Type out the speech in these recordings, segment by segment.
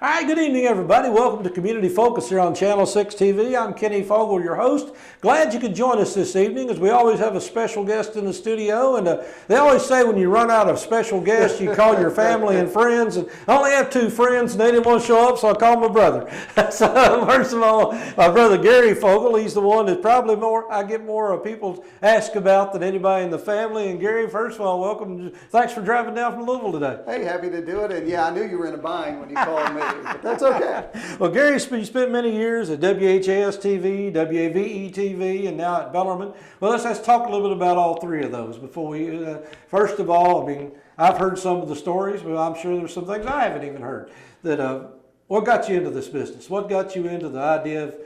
All right, good evening, everybody. Welcome to Community Focus here on Channel 6 TV. I'm Kenny Fogle, your host. Glad you could join us this evening, as we always have a special guest in the studio. And they always say when you run out of special guests, you call your family and friends. And I only have two friends, and they didn't want to show up, so I called my brother. So first of all, my brother Gary Fogle, he's the one that probably I get more people ask about than anybody in the family. And Gary, first of all, welcome. Thanks for driving down from Louisville today. Hey, happy to do it. And yeah, I knew you were in a bind when you called me. But that's okay. Well, Gary spent many years at WHAS TV, WAVE TV, and now at Bellarmine. Well, let's talk a little bit about all three of those before we. First of all, I mean, I've heard some of the stories, but I'm sure there's some things I haven't even heard. What got you into this business? What got you into the idea of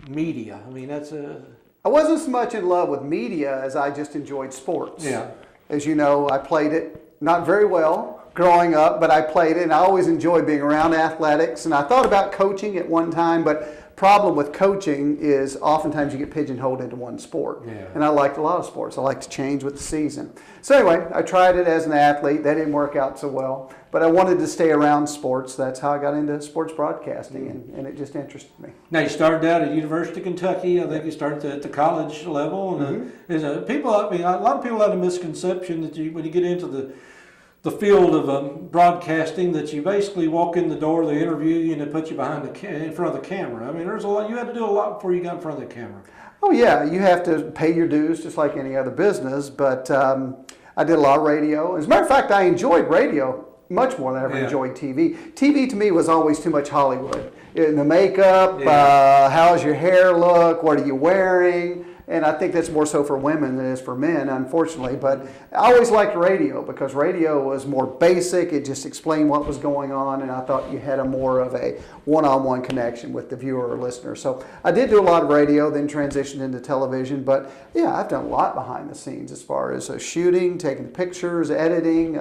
media? I mean, I wasn't so much in love with media as I just enjoyed sports. Yeah. As you know, I played it not very well growing up, but I played it, and I always enjoyed being around athletics. And I thought about coaching at one time, but problem with coaching is oftentimes you get pigeonholed into one sport. Yeah. And I liked a lot of sports. I like to change with the season. So anyway, I tried it as an athlete. That didn't work out so well, but I wanted to stay around sports. That's how I got into sports broadcasting, and it just interested me. Now, you started out at University of Kentucky. I think you started at the college level. And a lot of people have a misconception that when you get into the field of broadcasting, that you basically walk in the door, they interview you, and they put you in front of the camera. I mean, there's a lot. You had to do a lot before you got in front of the camera. Oh yeah, you have to pay your dues just like any other business. But I did a lot of radio. As a matter of fact, I enjoyed radio much more than I ever enjoyed TV. TV to me was always too much Hollywood. The makeup, how's your hair look, what are you wearing? And I think that's more so for women than it is for men, unfortunately. But I always liked radio because radio was more basic. It just explained what was going on, and I thought you had more of a one-on-one connection with the viewer or listener. So I did do a lot of radio, then transitioned into television. But yeah, I've done a lot behind the scenes as far as shooting, taking pictures, editing,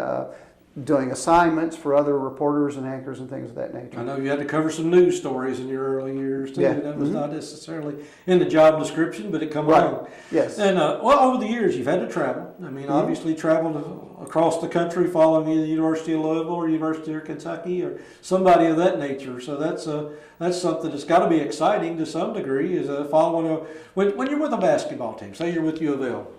doing assignments for other reporters and anchors and things of that nature. I know you had to cover some news stories in your early years too. Yeah. That was not necessarily in the job description, but it come along. Yes. And over the years, you've had to travel. I mean, obviously traveled across the country following either the University of Louisville or University of Kentucky or somebody of that nature. So that's something that's got to be exciting to some degree. Is following when you're with a basketball team. Say you're with U of L.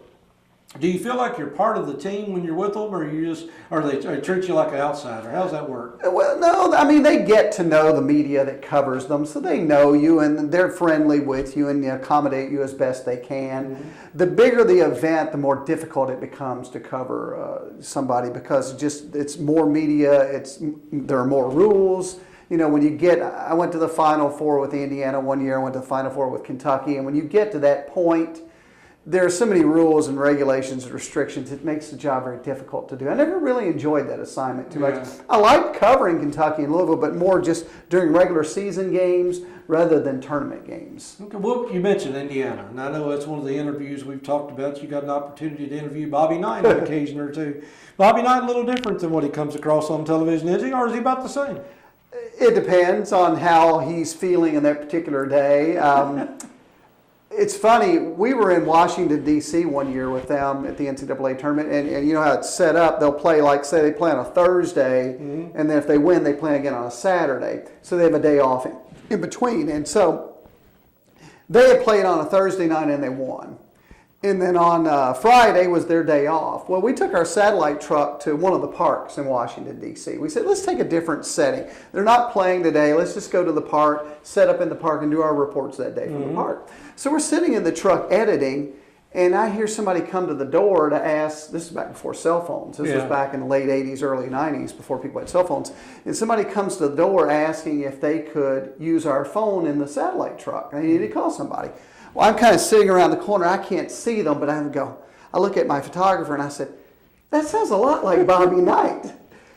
Do you feel like you're part of the team when you're with them, or they treat you like an outsider? How does that work? Well, no, I mean, they get to know the media that covers them, so they know you and they're friendly with you and accommodate you as best they can. Mm-hmm. The bigger the event, the more difficult it becomes to cover somebody because it's more media, there are more rules. You know, I went to the Final Four with Indiana one year, I went to the Final Four with Kentucky, and when you get to that point, there are so many rules and regulations and restrictions, it makes the job very difficult to do. I never really enjoyed that assignment too much. I liked covering Kentucky and Louisville, but more just during regular season games rather than tournament games. Okay, well, you mentioned Indiana, and I know that's one of the interviews we've talked about. You got an opportunity to interview Bobby Knight on occasion or two. Bobby Knight a little different than what he comes across on television, is he, or is he about the same? It depends on how he's feeling in that particular day. It's funny, we were in Washington, D.C. one year with them at the NCAA tournament, and you know how it's set up. They'll play, like, say they play on a Thursday, and then if they win, they play again on a Saturday. So they have a day off in between. And so they had played on a Thursday night, and they won. And then on Friday was their day off. Well, we took our satellite truck to one of the parks in Washington, D.C. We said, let's take a different setting. They're not playing today. Let's just go to the park, set up in the park, and do our reports that day from the park. So we're sitting in the truck editing, and I hear somebody come to the door to ask, this is back before cell phones. This was back in the late 80s, early 90s, before people had cell phones. And somebody comes to the door asking if they could use our phone in the satellite truck. And they needed to call somebody. Well, I'm kind of sitting around the corner. I can't see them, but I look at my photographer and I said, that sounds a lot like Bobby Knight.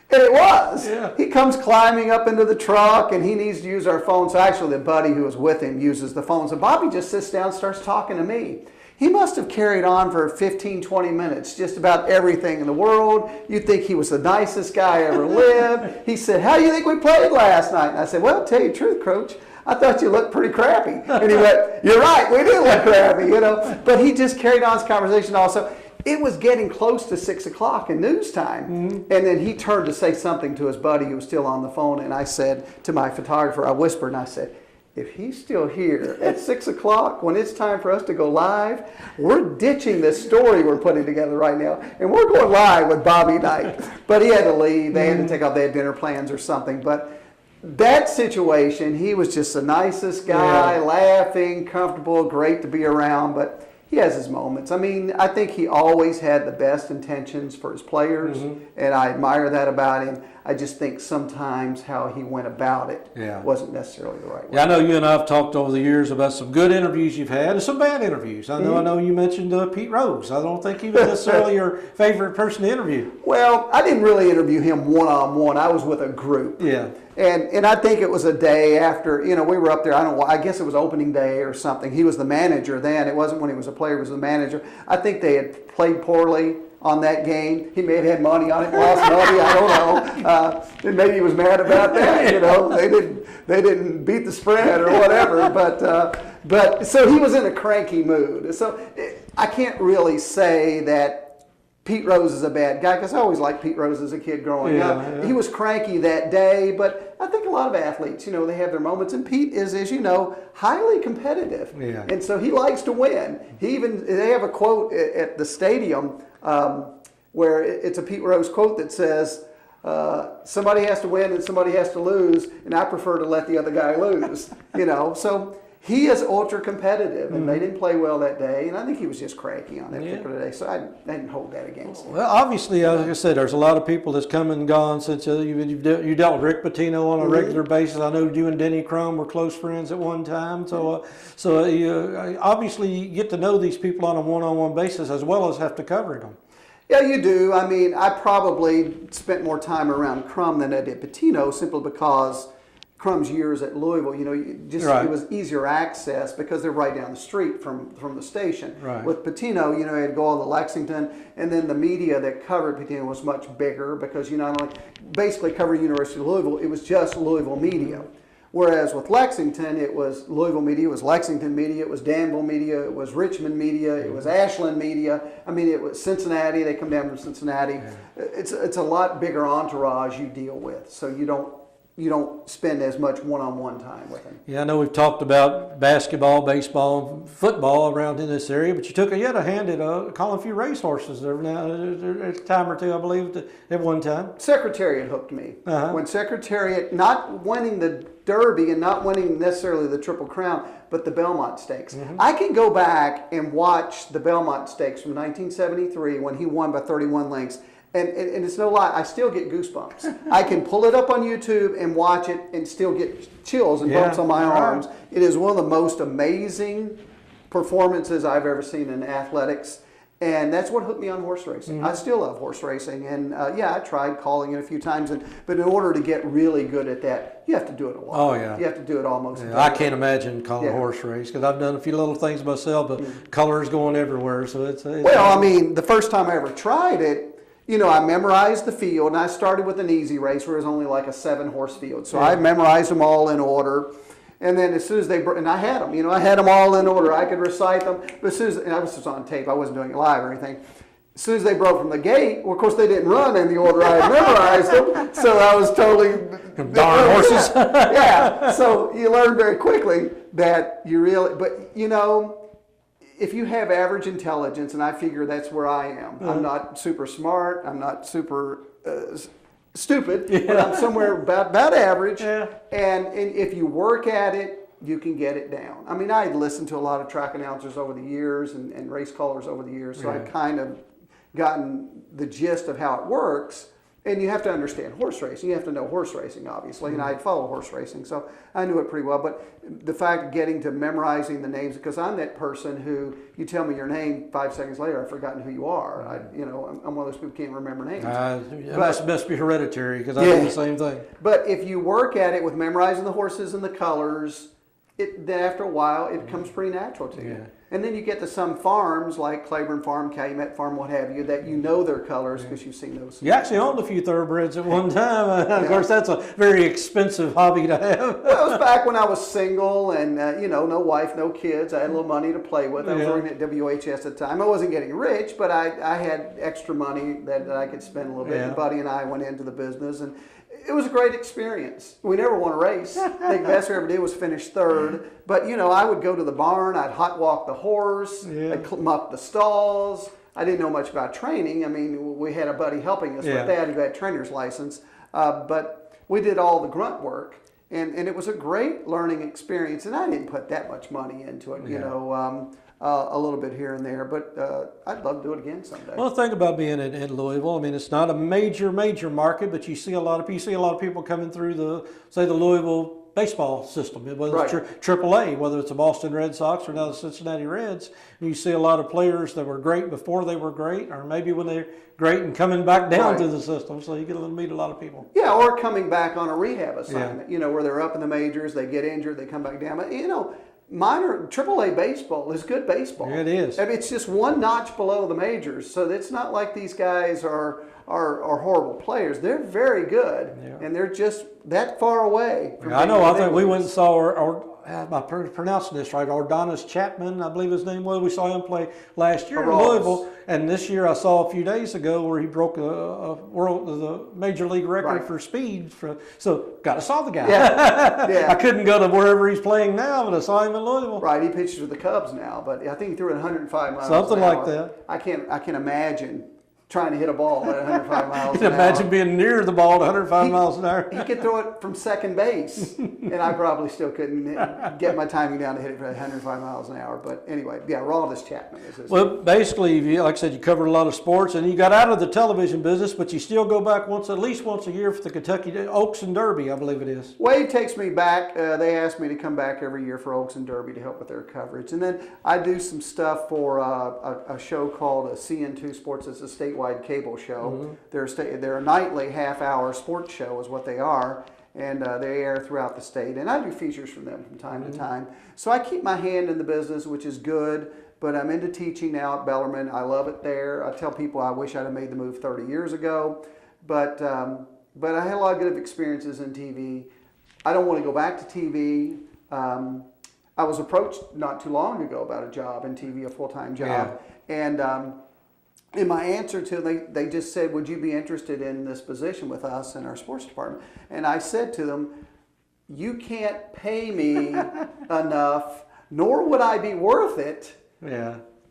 And it was. Yeah. He comes climbing up into the truck and he needs to use our phone. So actually the buddy who was with him uses the phone. So Bobby just sits down and starts talking to me. He must have carried on for 15, 20 minutes, just about everything in the world. You'd think he was the nicest guy ever lived. He said, how do you think we played last night? And I said, well, tell you the truth, Coach, I thought you looked pretty crappy. And he went, you're right, we do look crappy, you know. But he just carried on his conversation also. it was getting close to 6 o'clock in news time. And then he turned to say something to his buddy who was still on the phone. And I said to my photographer, I whispered and I said, if he's still here at 6 o'clock when it's time for us to go live, we're ditching this story we're putting together right now. And we're going live with Bobby Knight. But he had to leave. They had to take off. They had dinner plans or something. But that situation, he was just the nicest guy, laughing, comfortable, great to be around. But he has his moments. I mean, I think he always had the best intentions for his players, and I admire that about him. I just think sometimes how he went about it wasn't necessarily the right way. Yeah, I know you and I have talked over the years about some good interviews you've had and some bad interviews. I know you mentioned Pete Rose. I don't think he was necessarily your favorite person to interview. Well, I didn't really interview him one-on-one. I was with a group. Yeah. And I think it was a day after, we were up there, I guess it was opening day or something. He was the manager then. It wasn't when he was a player, he was the manager. I think they had played poorly on that game. He may have had money on it, lost money, I don't know. And maybe he was mad about that, They didn't beat the spread or whatever. But so he was in a cranky mood. So I can't really say that Pete Rose is a bad guy, because I always liked Pete Rose as a kid growing up. Yeah. He was cranky that day, but I think a lot of athletes, they have their moments. And Pete is, as you know, highly competitive. Yeah. And so he likes to win. They have a quote at the stadium where it's a Pete Rose quote that says, somebody has to win and somebody has to lose, and I prefer to let the other guy lose. So he is ultra competitive, and they didn't play well that day, and I think he was just cranky on that particular day, so I didn't hold that against him. Well, obviously, like I said, there's a lot of people that's come and gone since you dealt with Rick Pitino on a regular basis. I know you and Denny Crum were close friends at one time, so you obviously get to know these people on a one-on-one basis as well as have to cover them. Yeah, you do. I mean, I probably spent more time around Crum than I did Pitino, simply because Crum's years at Louisville, it was easier access because they're right down the street from the station. Right. With Pitino, you had to go all to Lexington, and then the media that covered Pitino was much bigger because you not only basically covered University of Louisville, it was just Louisville media. Whereas with Lexington, it was Louisville media, it was Lexington media, it was Danville media, it was Richmond media, it was Ashland media. I mean, it was Cincinnati. They come down from Cincinnati. Yeah. It's a lot bigger entourage you deal with, so you don't spend as much one-on-one time with them. Yeah, I know we've talked about basketball, baseball, football around in this area, but you had a hand at calling a few racehorses there now, a time or two, I believe, at one time. Secretariat hooked me. When Secretariat, not winning the Derby and not winning necessarily the Triple Crown, but the Belmont Stakes. I can go back and watch the Belmont Stakes from 1973 when he won by 31 lengths. And it's no lie, I still get goosebumps. I can pull it up on YouTube and watch it and still get chills and bumps on my arms. It is one of the most amazing performances I've ever seen in athletics. And that's what hooked me on horse racing. I still love horse racing. And I tried calling it a few times. But in order to get really good at that, you have to do it a lot. Oh, yeah. You have to do it almost. Yeah, I can't imagine calling a horse race because I've done a few little things myself, but colors going everywhere. So it's well, I mean, the first time I ever tried it, I memorized the field, and I started with an easy race where it was only like a 7-horse field. So I memorized them all in order. And then as soon as and I had them, I had them all in order. I could recite them. But as soon as, and I was just on tape, I wasn't doing it live or anything. As soon as they broke from the gate, well, of course, they didn't run in the order I had memorized them. So I was totally... Darn horses. Yeah. So you learn very quickly that you really... But, if you have average intelligence, and I figure that's where I am. I'm not super smart. I'm not super stupid. But I'm somewhere about average. Yeah. And if you work at it, you can get it down. I mean, I had listened to a lot of track announcers over the years and race callers over the years, so I'd kind of gotten the gist of how it works. And you have to understand horse racing. You have to know horse racing, obviously. And I follow horse racing, so I knew it pretty well. But the fact of getting to memorizing the names, because I'm that person who, you tell me your name, 5 seconds later, I've forgotten who you are. I'm one of those people who can't remember names. It must be hereditary, because I do the same thing. But if you work at it with memorizing the horses and the colors, then after a while, it comes pretty natural to you. And then you get to some farms like Claiborne Farm, Calumet Farm, what have you, that you know their colors because you've seen those. You actually owned a few thoroughbreds at one time. Of course, that's a very expensive hobby to have. Well, it was back when I was single and, no wife, no kids. I had a little money to play with. I was working at WHS at the time. I wasn't getting rich, but I had extra money that I could spend a little bit. And Buddy and I went into the business, and it was a great experience. We never won a race. I think the best we ever did was finish third. But, I would go to the barn. I'd hot walk the horse. I'd muck the stalls. I didn't know much about training. I mean, we had a buddy helping us with that who had a trainer's license. But we did all the grunt work. And it was a great learning experience. And I didn't put that much money into it, a little bit here and there, but I'd love to do it again someday. Well, the thing about being in Louisville, I mean, it's not a major major market, but you see a lot of people coming through the Louisville baseball system, whether it's AAA, whether it's the Boston Red Sox or now the Cincinnati Reds. You see a lot of players that were great before they were great, or maybe when they're great and coming back down to the system. So you get to meet a lot of people. Yeah, or coming back on a rehab assignment. Where they're up in the majors, they get injured, they come back down. But minor AAA baseball is good baseball. It is. I mean, it's just one notch below the majors, so it's not like these guys are horrible players. They're very good, and they're just that far away. From I know. I think we went and saw am I pronouncing this right? Ordonis Chapman, I believe his name was. We saw him play last year in Louisville, and this year I saw a few days ago where he broke the major league record for speed. So got to saw the guy. I couldn't go to wherever he's playing now, but I saw him in Louisville. Right, he pitches for the Cubs now, but I think he threw it 105 miles. Something an hour. like that. I can imagine trying to hit a ball at 105 miles an hour. Imagine being near the ball at 105 miles an hour. He could throw it from second base, and I probably still couldn't get my timing down to hit it for 105 miles an hour. But anyway, Aroldis Chapman is his name. Basically, like I said, you covered a lot of sports, and you got out of the television business, but you still go back at least once a year for the Kentucky Oaks and Derby, I believe it is. Wade takes me back. They asked me to come back every year for Oaks and Derby to help with their coverage. And then I do some stuff for a show called CN2 Sports. It's a statewide cable show. They're a nightly half-hour sports show is what they are, and they air throughout the state. And I do features from them from time to time. So I keep my hand in the business, which is good, but I'm into teaching now at Bellarmine. I love it there. I tell people I wish I'd have made the move 30 years ago, but I had a lot of good experiences in TV. I don't want to go back to TV. I was approached not too long ago about a job in TV, a full-time job, and in my answer to them, they just said, would you be interested in this position with us in our sports department? And I said to them, you can't pay me enough, nor would I be worth it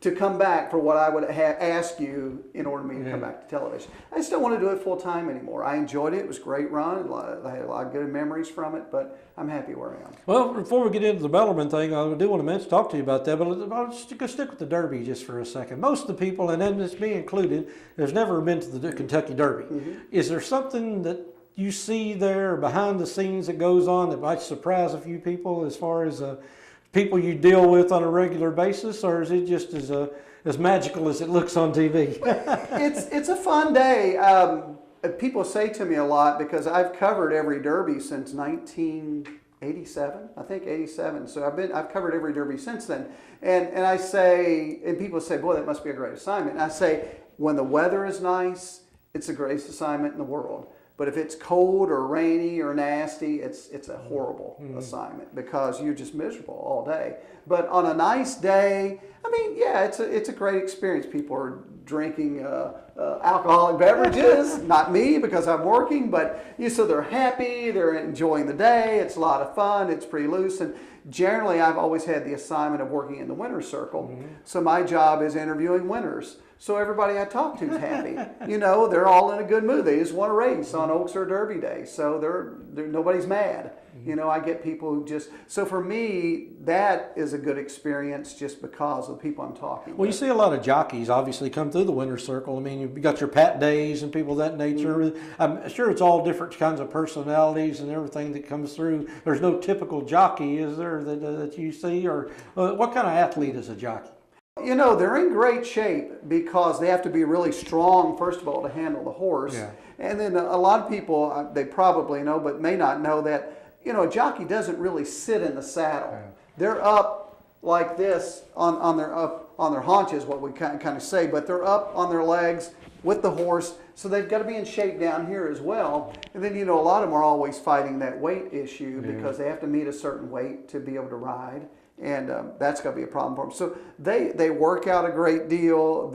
to come back for what I would ask you in order for me to come back to television. I just don't want to do it full time anymore. I enjoyed it. It was a great run. I had a lot of good memories from it, but I'm happy where I am. Well, before we get into the Bellarmine thing, I do want to talk to you about that, but I'll just stick with the Derby just for a second. Most of the people, and then it's me included, has never been to the Kentucky Derby. Is there something that you see there behind the scenes that goes on that might surprise a few people as far as people you deal with on a regular basis, or is it just as magical as it looks on TV? It's a fun day. People say to me a lot because I've covered every Derby since 1987, I think 87. So I've covered every Derby since then, and I say, and people say, boy, that must be a great assignment. And I say, when the weather is nice, it's the greatest assignment in the world. But if it's cold or rainy or nasty, it's a horrible assignment because you're just miserable all day. But on a nice day, I mean, it's a great experience. People are drinking alcoholic beverages, not me because I'm working, but so they're happy, they're enjoying the day. It's a lot of fun. It's pretty loose. And generally, I've always had the assignment of working in the winner's circle. So my job is interviewing winners. So everybody I talk to is happy. They're all in a good mood. They just want to race on Oaks or Derby Day. So they're nobody's mad. I get people who just, so for me, that is a good experience just because of the people I'm talking with. Well, you see a lot of jockeys obviously come through the winner's circle. I mean, you've got your Pat Days and people of that nature. I'm sure it's all different kinds of personalities and everything that comes through. There's no typical jockey, is there, that you see? Or what kind of athlete is a jockey? They're in great shape because they have to be really strong, first of all, to handle the horse. And then a lot of people, they probably know, but may not know that, a jockey doesn't really sit in the saddle. They're up like this on their haunches, what we kind of say, but they're up on their legs with the horse, so they've got to be in shape down here as well. And then, a lot of them are always fighting that weight issue because they have to meet a certain weight to be able to ride, and that's going to be a problem for them. So they work out a great deal.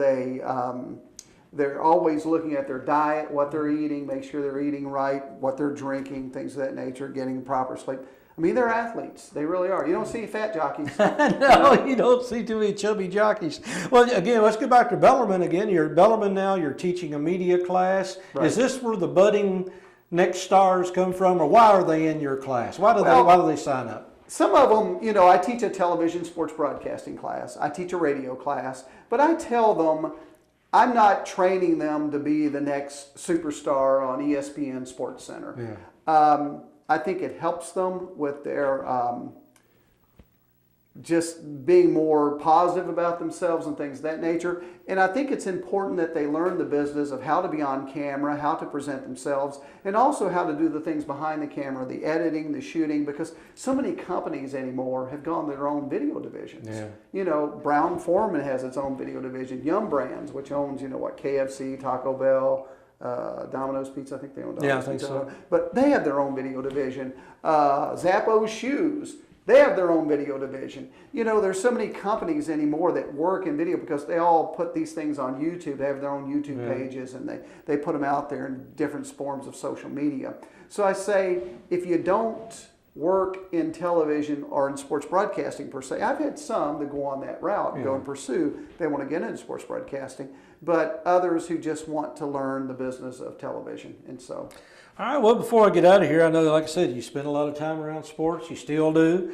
They're always looking at their diet, what they're eating, make sure they're eating right, what they're drinking, things of that nature, getting proper sleep. I mean, they're athletes. They really are. You don't see fat jockeys. No, you don't see too many chubby jockeys. Well, again, let's get back to Bellarmine again. You're at Bellarmine now. You're teaching a media class. Right. Is this where the budding next stars come from, or why are they in your class? Why do they sign up? Some of them, I teach a television sports broadcasting class. I teach a radio class. But I tell them I'm not training them to be the next superstar on ESPN Sports Center. Yeah. I think it helps them with their just being more positive about themselves and things of that nature. And I think it's important that they learn the business of how to be on camera, how to present themselves, and also how to do the things behind the camera, the editing, the shooting, because so many companies anymore have gone to their own video divisions. Yeah. Brown-Forman has its own video division. Yum Brands, which owns, KFC, Taco Bell, Domino's Pizza, I think they own Domino's Pizza. Yeah, I think so. But they have their own video division. Zappos Shoes, they have their own video division. There's so many companies anymore that work in video because they all put these things on YouTube. They have their own YouTube pages, and they put them out there in different forms of social media. So I say, if you don't work in television or in sports broadcasting per se, I've had some that go on that route, go and pursue, they want to get into sports broadcasting, but others who just want to learn the business of television. And so, all right, well, before I get out of here, I know, like I said, you spend a lot of time around sports. You still do.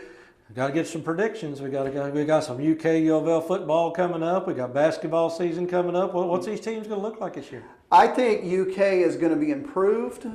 Got to get some predictions. We got some UK U of L football coming up. We got basketball season coming up. What's these teams going to look like this year? I think UK is going to be improved.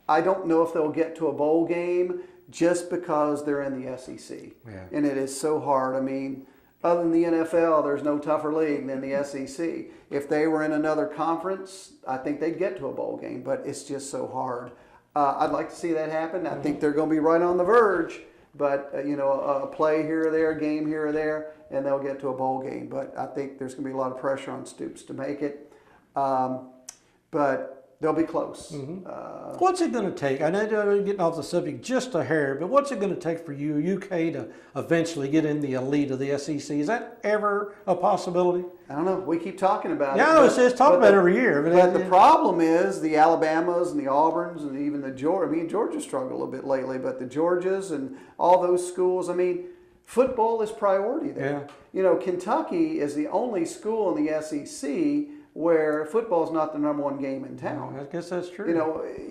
I don't know if they'll get to a bowl game just because they're in the SEC. Yeah. And it is so hard. I mean, other than the NFL, there's no tougher league than the SEC. If they were in another conference, I think they'd get to a bowl game, but it's just so hard. I'd like to see that happen. I think they're going to be right on the verge, but a play here or there, a game here or there, and they'll get to a bowl game. But I think there's going to be a lot of pressure on Stoops to make it. But they'll be close. Mm-hmm. What's it going to take? I know you're getting off the subject just a hair, but what's it going to take for you, UK, to eventually get in the elite of the SEC? Is that ever a possibility? I don't know. We keep talking about it. Yeah, I know it says talk about it every year. But the problem is the Alabamas and the Auburns and even the Georgia. I mean, Georgia struggled a little bit lately, but the Georgias and all those schools, I mean, football is priority there. Yeah. Kentucky is the only school in the SEC where football is not the number one game in town. I guess that's true.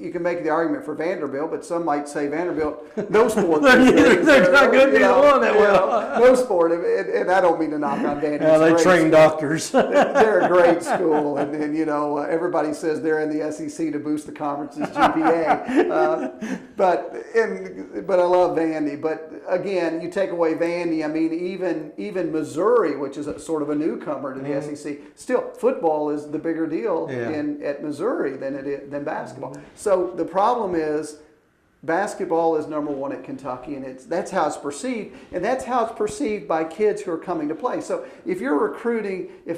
You can make the argument for Vanderbilt, but some might say Vanderbilt, no sport. They're not going to be on that well. No sport, and I don't mean to knock on Vanderbilt. Yeah, they train doctors. They're a great school, and everybody says they're in the SEC to boost the conference's GPA. But I love Vandy. But again, you take away Vandy, I mean, even Missouri, which is sort of a newcomer to the SEC, still football is the bigger deal at Missouri than basketball. Mm-hmm. So the problem is basketball is number one at Kentucky, and that's how it's perceived, and that's how it's perceived by kids who are coming to play. So if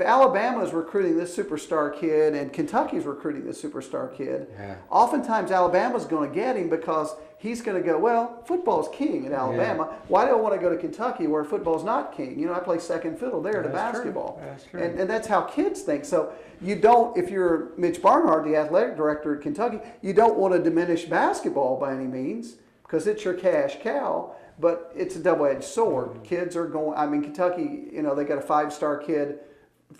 Alabama is recruiting this superstar kid and Kentucky's recruiting this superstar kid, oftentimes Alabama's going to get him because he's going to go, well, football's king in Alabama. Yeah. Why do I want to go to Kentucky where football's not king? I play second fiddle there to basketball. That's true. And that's how kids think. So you don't, if you're Mitch Barnhart, the athletic director at Kentucky, you don't want to diminish basketball by any means because it's your cash cow, but it's a double-edged sword. Mm-hmm. Kids are going, Kentucky, they got a 5-star kid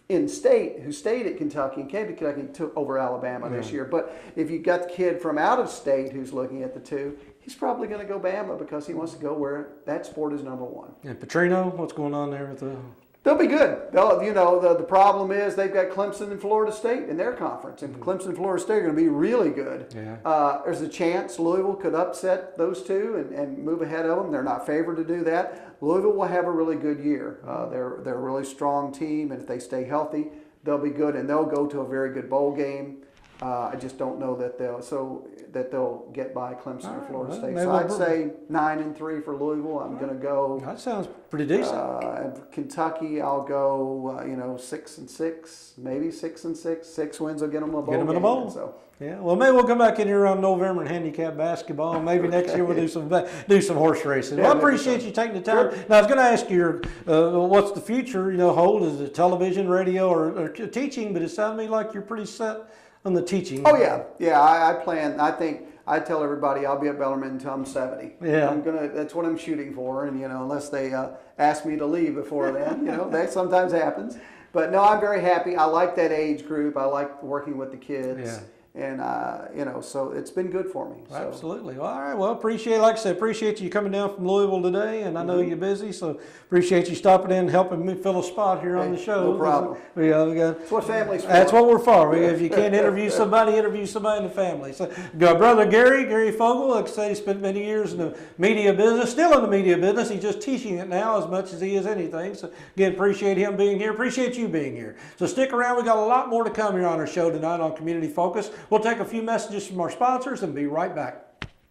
in state who stayed at Kentucky and came to Kentucky took over Alabama this year. But if you got the kid from out of state who's looking at the two, he's probably going to go Bama because he wants to go where that sport is number one. And Pitino, what's going on there with the? They'll be good. The problem is they've got Clemson and Florida State in their conference, and Clemson and Florida State are going to be really good. Yeah. There's a chance Louisville could upset those two and move ahead of them. They're not favored to do that. Louisville will have a really good year. They're a really strong team, and if they stay healthy, they'll be good, and they'll go to a very good bowl game. I just don't know that they'll get by Clemson or Florida State. maybe So I'd say 9-3 for Louisville. I'm going to go. That sounds pretty decent. Kentucky, I'll go 6-6, maybe 6-6. 6 wins will get them a bowl. Get them in a game, bowl. So. Yeah, well, maybe we'll come back in here around November and handicap basketball. Maybe next year we'll do some horse racing. Well, I appreciate you taking the time. Sure. Now, I was going to ask you, what's the future? Hold? Is it television, radio, or teaching? But it sounded to me like you're pretty set on the teaching. Oh yeah. I plan. I think I tell everybody I'll be at Bellarmine until I'm 70. Yeah. That's what I'm shooting for, and unless they ask me to leave before then, that sometimes happens. But no, I'm very happy. I like that age group. I like working with the kids. Yeah. And, so it's been good for me. So. Absolutely. Well, all right. Well, like I said, appreciate you coming down from Louisville today. And I know you're busy, so appreciate you stopping in and helping me fill a spot here on the show. No problem. That's what families for. That's what we're for. If you can't interview somebody in the family. So, brother Gary Fogle, like I said, he spent many years in the media business, still in the media business. He's just teaching it now as much as he is anything. So, again, appreciate him being here. Appreciate you being here. So, stick around. We got a lot more to come here on our show tonight on Community Focus. We'll take a few messages from our sponsors and be right back.